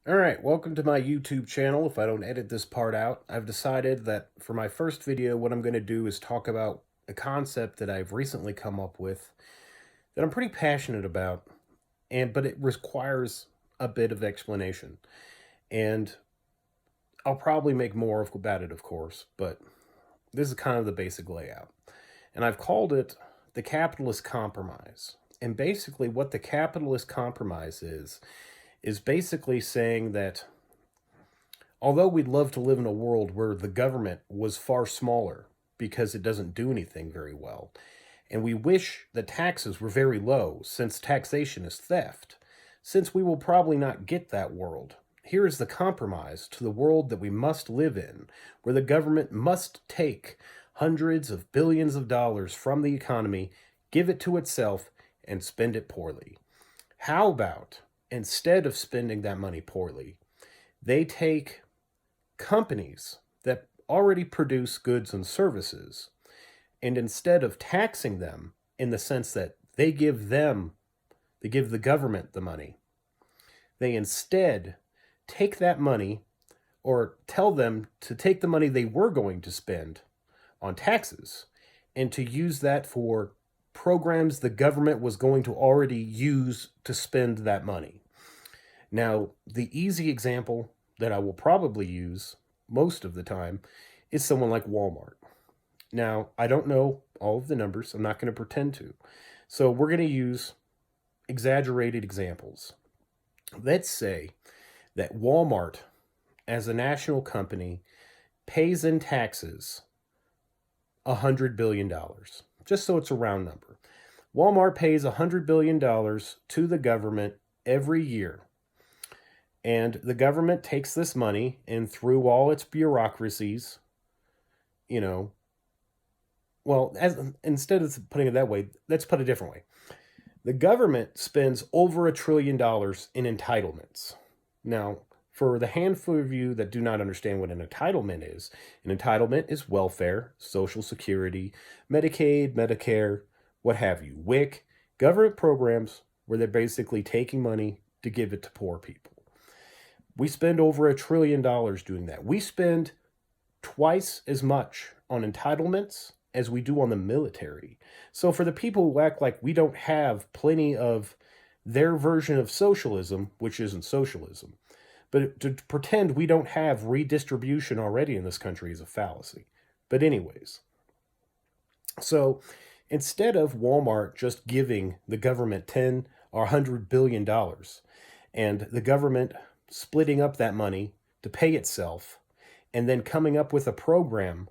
Alright, welcome to my YouTube channel. If I don't edit this part out, I've decided that for my first video, what I'm going to do is talk about a concept that I've recently come up with that I'm pretty passionate about, but it requires a bit of explanation. And I'll probably make more about it, of course, but this is kind of the basic layout. And I've called it the capitalist compromise. And basically what the capitalist compromise is basically saying that although we'd love to live in a world where the government was far smaller because it doesn't do anything very well, and we wish that taxes were very low since taxation is theft, since we will probably not get that world, here is the compromise to the world that we must live in, where the government must take hundreds of billions of dollars from the economy, give it to itself, and spend it poorly. How about, instead of spending that money poorly, they take companies that already produce goods and services, and instead of taxing them in the sense that they give the government the money, they instead take that money or tell them to take the money they were going to spend on taxes and to use that for programs the government was going to already use to spend that money. Now, the easy example that I will probably use most of the time is someone like Walmart. Now, I don't know all of the numbers. I'm not going to pretend to. So we're going to use exaggerated examples. Let's say that Walmart, as a national company, pays in taxes $100 billion, just so it's a round number. Walmart pays $100 billion to the government every year. And the government takes this money and through all its bureaucracies, instead of putting it that way, let's put it a different way. The government spends over $1 trillion in entitlements. Now, for the handful of you that do not understand what an entitlement is welfare, Social Security, Medicaid, Medicare, what have you, WIC, government programs where they're basically taking money to give it to poor people. We spend over $1 trillion doing that. We spend twice as much on entitlements as we do on the military. So for the people who act like we don't have plenty of their version of socialism, which isn't socialism, but to pretend we don't have redistribution already in this country is a fallacy. But anyways, so instead of Walmart just giving the government 10 or $100 billion and the government splitting up that money to pay itself and then coming up with a program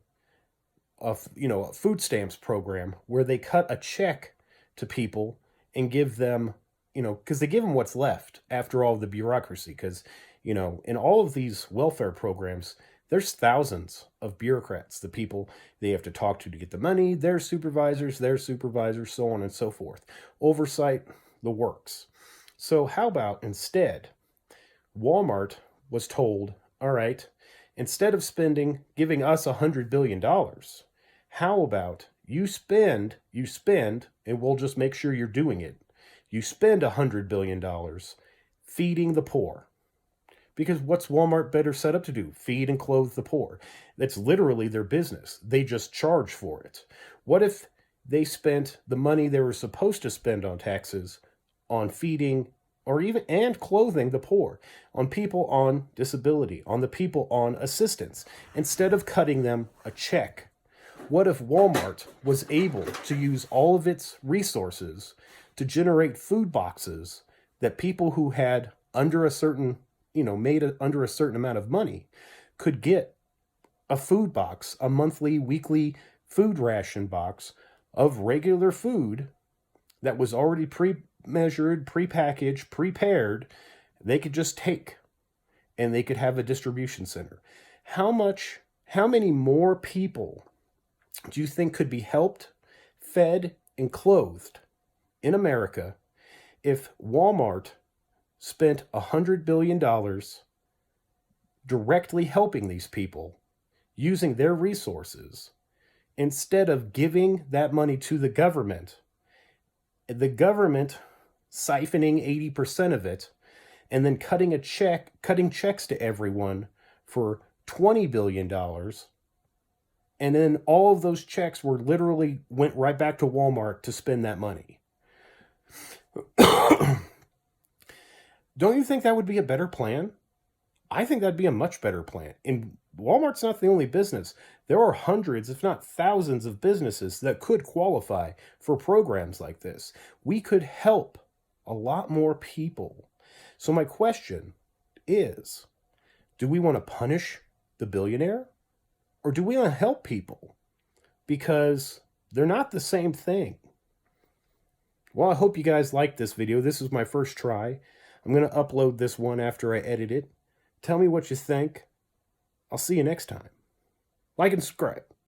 of, a food stamps program where they cut a check to people and give them, because they give them what's left after all the bureaucracy. Because, in all of these welfare programs, there's thousands of bureaucrats, the people they have to talk to get the money, their supervisors, so on and so forth. Oversight, the works. So how about instead, Walmart was told, all right, instead of giving us $100 billion, how about you spend, and we'll just make sure you're doing it. You spend $100 billion feeding the poor. Because what's Walmart better set up to do? Feed and clothe the poor. That's literally their business. They just charge for it. What if they spent the money they were supposed to spend on taxes on feeding and clothing the poor, on people on disability, on the people on assistance, instead of cutting them a check? What if Walmart was able to use all of its resources to generate food boxes that people who had under a certain, under a certain amount of money could get a food box, a monthly, weekly food ration box of regular food that was already pre-measured, pre-packaged, prepared, they could just take, and they could have a distribution center. How many more people do you think could be helped, fed, and clothed in America if Walmart spent $100 billion directly helping these people using their resources instead of giving that money to the government siphoning 80% of it and then cutting checks to everyone for $20 billion. And then all of those checks went right back to Walmart to spend that money. Don't you think that would be a better plan? I think that'd be a much better plan. And Walmart's not the only business. There are hundreds, if not thousands, of businesses that could qualify for programs like this. We could help a lot more people. So my question is, do we want to punish the billionaire? Or do we want to help people? Because they're not the same thing. Well, I hope you guys liked this video. This is my first try. I'm going to upload this one after I edit it. Tell me what you think. I'll see you next time. Like and subscribe.